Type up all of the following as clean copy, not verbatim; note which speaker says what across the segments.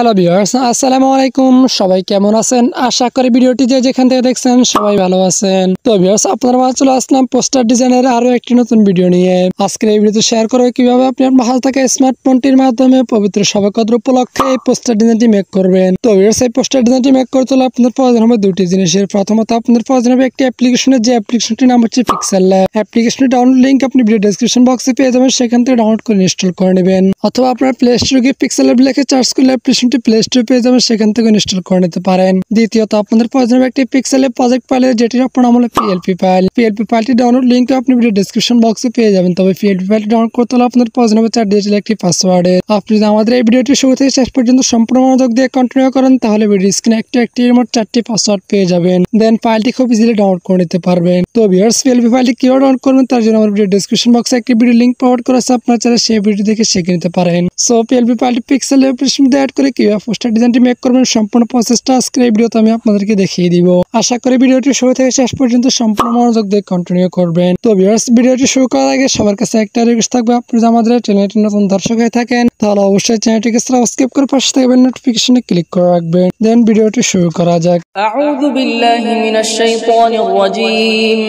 Speaker 1: Hello viewers, আসসালামু আলাইকুম। সবাই কেমন আছেন? আশা করি ভিডিওটি যেখান থেকে দেখছেন সবাই ভালো আছেন। তো ভিউয়ার্স, আপনারা মাঝে চলে আসলাম পোস্টার ডিজাইনের আরো একটি নতুন ভিডিও নিয়ে। আজকের এই ভিডিওতে শেয়ার করব কিভাবে আপনি আপনার হাতে থাকা স্মার্টফোনটির মাধ্যমে পবিত্র শবে কদর উপলক্ষে এই পোস্টার ডিজাইনটি মেক করবেন। তো ভিউয়ার্স, এই পোস্টার ডিজাইনটি মেক করতে হলে আপনাদের প্রয়োজন হবে দুটি জিনিসের। প্রথমত আপনাদের প্রয়োজন হবে একটি অ্যাপ্লিকেশনের, যে অ্যাপ্লিকেশনটির নাম হচ্ছে পিক্সেল ল্যাব। অ্যাপ্লিকেশনের ডাউনলোড লিংক আপনি ভিডিও ডেসক্রিপশন বক্সে পেয়ে যাবেন, সেখান থেকে ডাউনলোড করে ইনস্টল করে নেবেন। অথবা আপনার প্লে স্টোরে গিয়ে পিক্সেল ল্যাব লিখে সার্চ করলে অ্যাপ্লিকেশনটি প্লে স্টোরে পেয়ে যাবেন, সেখান থেকে ইনস্টল করে নিতে পারেন। দ্বিতীয়ত আপনাদের প্রয়োজন হবে একটি পিক্সেল প্রজেক্ট ফাইল, যেটির আপনার নাম হলো পিএলপি ফাইল। পিএলপি ফাইলটি ডাউনলোড লিংক আপনি ভিডিও ডেসক্রিপশন বক্সে পেয়ে যাবেন। তবে পিএলপি ফাইলটি ডাউনলোড করতে হলে আপনাদের প্রয়োজন হবে 4 ডিজিটের একটি পাসওয়ার্ডের। আপনি যদি আমাদের এই ভিডিওটি শুরু থেকে শেষ পর্যন্ত সম্পূর্ণ মনোযোগ দিয়ে কন্টিনিউ করেন, তাহলে ভিডিও স্ক্রিনে একটি মোট 4টি পাসওয়ার্ড পেয়ে যাবেন। দেন ফাইলটি খুব ইজিলি ডাউনলোড করে নিতে পারবেন। তো ভিউয়ার্স, পিএলপি ফাইলটি কিভাবে ডাউনলোড করবেন তার জন্য আমার ভিডিও ডেসক্রিপশন বক্সে একটি ভিডিও লিংক প্রোভাইড করা আছে, আপনারা চাইলে সেই ভিডিও দেখে শিখে নিতে পারেন। সো পিএলপি ফাইলটি পিক্সেল অ্যাপ্লিকেশন দিয়ে অ্যাড করে কিভাবে পোস্টার ডিজাইনটি মেক করবেন সম্পূর্ণ প্রসেসটা আজকের এই ভিডিওতে আমি আপনাদেরকে দেখিয়ে দিব। আশা করি ভিডিওটি শুরু থেকে শেষ পর্যন্ত সম্পূর্ণ মনোযোগ দিয়ে কন্টিনিউ করবেন। তো ভিউয়ার্স, ভিডিওটি শুরু করার আগে সবার কাছে একটা রিকোয়েস্ট থাকবে, আপনি যদি আমাদের চ্যানেলটি নতুন দর্শক হয়ে থাকেন তাহলে অবশ্যই চ্যানেলটিকে সাবস্ক্রাইব করে পাশে থাকবেন নোটিফিকেশনে ক্লিক করে রাখবেন। দেন ভিডিওটি শুরু করা যাক।
Speaker 2: আউযু বিল্লাহি মিনাশ শাইতানির রাজীম।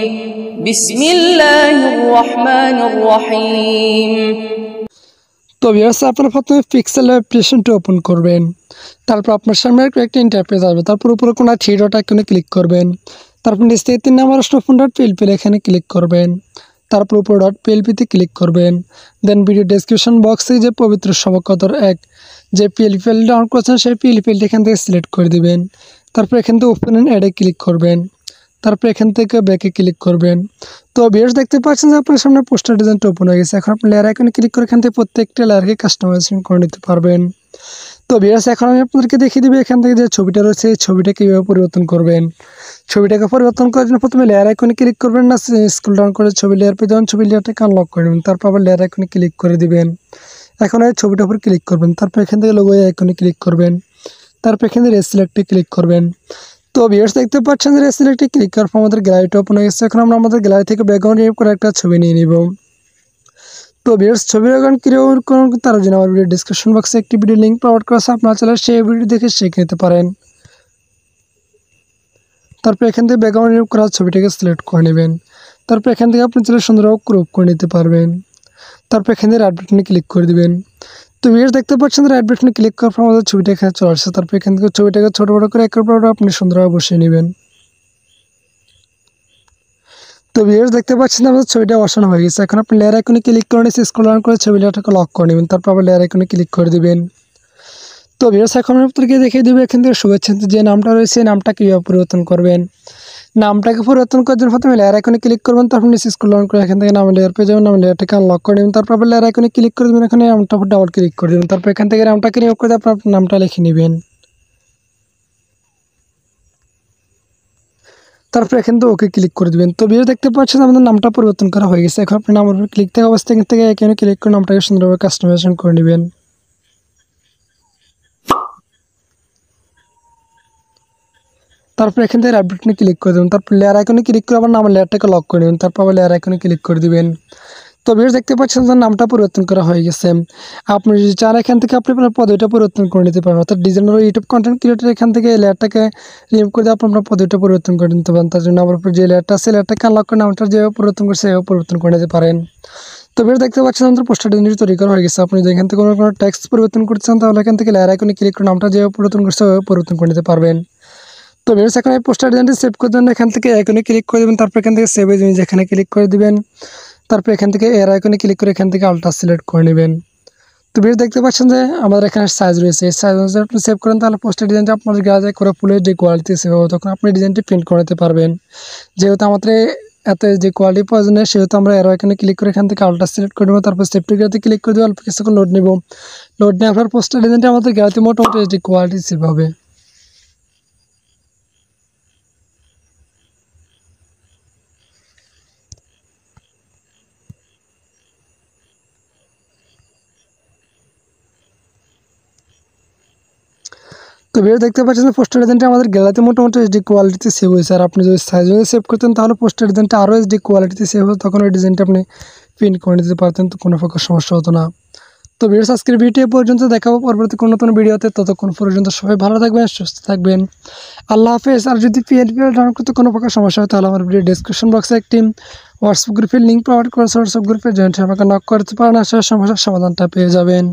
Speaker 2: বিসমিল্লাহির রহমানির রহিম।
Speaker 1: তো ভিউয়ার্স, আপনারা প্রথমে পিক্সেল অ্যাপ্লিকেশনটি ওপেন করবেন। তারপর আপনার সামনে একটা ইন্টারফেস আসবে। তারপর উপরে কোনো 3 ডট আইকনে ক্লিক করবেন। তারপর নিচ থেকে 3 নম্বর ওপেন ডট পিএলপি এখানে ক্লিক করবেন। তারপর উপরে ডট পিএলপিতে ক্লিক করবেন। দেন ভিডিও ডেসক্রিপশন বক্সে যে পবিত্র শবে কদর এক যে পিএলপি ফাইল ডাউনলোড করছেন সেই পিএলপি ফাইলটি এখান থেকে সিলেক্ট করে দিবেন। তারপর এখান থেকে ওপেন এন্ড অ্যাডে ক্লিক করবেন। তারপর এখান থেকে ব্যাকে ক্লিক করবেন। তো ভিউয়ার্স, দেখতে পাচ্ছেন যে আপনার সামনে পোস্টার ডিজাইনটা ওপেন হয়ে গেছে। এখন আপনি লেয়ার আইকনে ক্লিক করে এখান থেকে প্রত্যেকটা লেয়ারকে কাস্টমাইজেশন করে নিতে পারবেন। তো ভিউয়ার্স, এখন আমি আপনাদেরকে দেখিয়ে দিব এখান থেকে যে ছবিটা রয়েছে এই ছবিটা কীভাবে পরিবর্তন করবেন। ছবিটাকে পরিবর্তন করার জন্য প্রথমে লেয়ার আইকনে ক্লিক করবেন, না স্ক্রল ডাউন করে ছবি লেয়ার পেয়ে যাবেন, ছবি লেয়ারটাকে আনলক করে নেবেন। তারপর আবার লেয়ার আইকনে ক্লিক করে দিবেন। এখন এই ছবিটার উপর ক্লিক করবেন। তারপর এখান থেকে লোগো আইকনে ক্লিক করবেন। তারপর এখান থেকে সিলেক্টে ক্লিক করবেন। তো ভিউয়ার্স, দেখতে পাচ্ছেন যে সিলেক্টে ক্লিক করার পর আমাদের গ্যালারিটা ওপেন হয়ে গেছে। এখন আমরা আমাদের গ্যালারি থেকে ব্যাকগ্রাউন্ড রিমুভ করে একটা ছবি নিয়ে নিব। তো ভিউয়ার্স, ছবির ব্যাকগ্রাউন্ড কিভাবে করুন তার জন্য আমার ভিডিও ডেসক্রিপশন বক্সে একটি ভিডিও লিংক প্রোভাইড করা আছে, আপনারা চাইলে সেই ভিডিও দেখে শিখে নিতে পারেন। তারপর এখান থেকে ব্যাকগ্রাউন্ড রিমুভ করা ছবিটাকে সিলেক্ট করে নেবেন। তারপর এখান থেকে আপনি চাইলে সুন্দরভাবে ক্রপ করে নিতে পারবেন। তারপর এখান থেকে রাইট বাটনে ক্লিক করে দিবেন। তো ভিউয়ার্স, দেখতে পাচ্ছেন রাইট বাটনে ক্লিক করার পর আমাদের ছবিটা এখানে চলে আসছে। তারপর এখান থেকে ছবিটাকে ছোট বড় করে একের পর আপনি সুন্দরভাবে বসিয়ে নেবেন। তো ভিউয়ার্স, দেখতে পাচ্ছেন আমাদের ছবিটা বসানো হয়ে গেছে। এখন আপনি লেয়ার আইকনে ক্লিক করে নিয়ে স্ক্রল ডাউন করে ছবি লেয়ারটাকে লক করে নেবেন। তারপর আবার লেয়ার আইকনে ক্লিক করে দিবেন। তো ভিউয়ার্স, এখন আপনাদেরকে দেখিয়ে দেবো এখান থেকে শুভেচ্ছা যে নামটা রয়েছে এই নামটা কীভাবে পরিবর্তন করবেন। নামটাকে পরিবর্তন করার জন্য প্রথমে লেয়ার আইকনে ক্লিক করবেন। তারপর নিচে স্ক্রল ডাউন করে এখান থেকে নাম লেয়ার পেয়ে যাবেন, নাম লেয়ারটাকে আনলক করে নেবেন। তারপর আবার লেয়ার আইকনে ক্লিক করে দেবেন। এখানে নামটা উপর ডাবল ক্লিক করে দেবেন। তারপর এখান থেকে নামটাকে নিয়োগ করে আপনার নামটা লিখে নেবেন। তারপর এখান থেকে ওকে ক্লিক করে দেবেন। তো ভিডিও দেখতে পাচ্ছেন আমাদের নামটা পরিবর্তন করা হয়ে গেছে। এখন আপনি নামের উপর ক্লিক থাকা অবস্থায় এখান থেকে এখানে ক্লিক করে নামটাকে সুন্দরভাবে কাস্টমাইজেশন করে নেবেন। তারপর এখান থেকে রাইট বাটনে ক্লিক করে দেবেন। তারপর লেয়ার আইকনে ক্লিক করে আবার নামের লেয়ারটাকে লক করে নেবেন। তারপর আবার লেয়ার আইকনে ক্লিক করে দিবেন। তো ভিডিও দেখতে পাচ্ছেন যে নামটা পরিবর্তন করা হয়ে গেছে। আপনি যদি চান এখান থেকে আপনি আপনার পদবিটা পরিবর্তন করে নিতে পারেন, অর্থাৎ ডিজাইনার ইউটিউব কন্টেন্ট ক্রিয়েটর এখান থেকে লেয়ারটাকে রিমুভ করে দিয়ে আপনার পদবিটা পরিবর্তন করে নিতে পারেন। তার জন্য আমার উপর যে লেয়ারটা আছে লেয়ারটাকে আনলক করে নামটা যেভাবে পরিবর্তন করছে সেভাবে পরিবর্তন করে নিতে পারেন। তো ভিডিও দেখতে পাচ্ছেন আমাদের পোস্টার ডিজাইনটি তৈরি করা হয়ে গেছে। আপনি যদি এখান থেকে কোনো টেক্সট পরিবর্তন করতে চান তাহলে এখান থেকে লেয়ার আইকনে ক্লিক করে নামটা যেভাবে পরিবর্তন করছে সেভাবে পরিবর্তন করে নিতে পারবেন। তো ভিউয়ার্স, এখন এই পোস্টার ডিজাইনটি সেভ করার জন্য এখান থেকে আইকনে ক্লিক করে দেবেন। তারপর এখান থেকে সেভ এজ ইমেজ এখানে ক্লিক করে দিবেন। তারপর এখান থেকে এর আইকনে ক্লিক করে এখান থেকে আলট্রা সিলেক্ট করে নেবেন। তো ভিডিও দেখতে পাচ্ছেন যে আমাদের এখানে সাইজ রয়েছে। এই সাইজ অনুযায়ী আপনি সেভ করেন তাহলে পোস্টার ডিজাইনটা আপনাদের গ্যালারি করে ফুলের যে কোয়ালিটি সেভ হবে তখন আপনি ডিজাইনটি প্রিন্ট করে নিতে পারবেন। যেহেতু আমাদের এত যে কোয়ালিটি প্রয়োজন নেই সেহেতু আমরা এর আইকনে ক্লিক করে এখান থেকে আলট্রা সিলেক্ট করে নেব। তারপর সেভ টু গ্যালারিতে ক্লিক করে দেবো, অল্প কিছুক্ষণ লোড নেব। লোড নিয়ে আপনার পোস্টার ডিজাইনটা আমাদের গ্যালারিতে মোটামুটি যে কোয়ালিটি সেভ হবে। তো ভিডিও দেখতে পাচ্ছেন যে পোস্টার ডিজাইনটা আমাদের গ্যালারিতে মোটামুটি এইচডি কোয়ালিটিতে সেভ হয়েছে। আর আপনি যদি সাইজ অনুযায়ী সেভ করতেন তাহলে পোস্টার ডিজাইনটা আরও এইচডি কোয়ালিটিতে সেভ হতো, তখন ওই ডিজাইনটা আপনি প্রিন্ট করে নিতে পারতেন, তো কোনো প্রকার সমস্যা হতো না। তো ভিউয়ার্স আজকের ভিডিও পর্যন্ত দেখাবো পরবর্তী কোনো নতুন ভিডিওতে। ততক্ষণ পর্যন্ত সবাই ভালো থাকবেন, সুস্থ থাকবেন। আল্লাহ হাফেজ। আর যদি PHP ডাউনলোড করতে কোনো প্রকার সমস্যা হয় তাহলে আমার ভিডিও ডেসক্রিপশন বক্সে একটি হোয়াটসঅ্যাপ গ্রুপের লিঙ্ক প্রোভাইড করেছে। হোয়াটসঅ্যাপ গ্রুপে জয়েন্ট হয়ে আমাকে নক করতে পারেন, আসলে সমস্যার সমাধানটা পেয়ে যাবেন।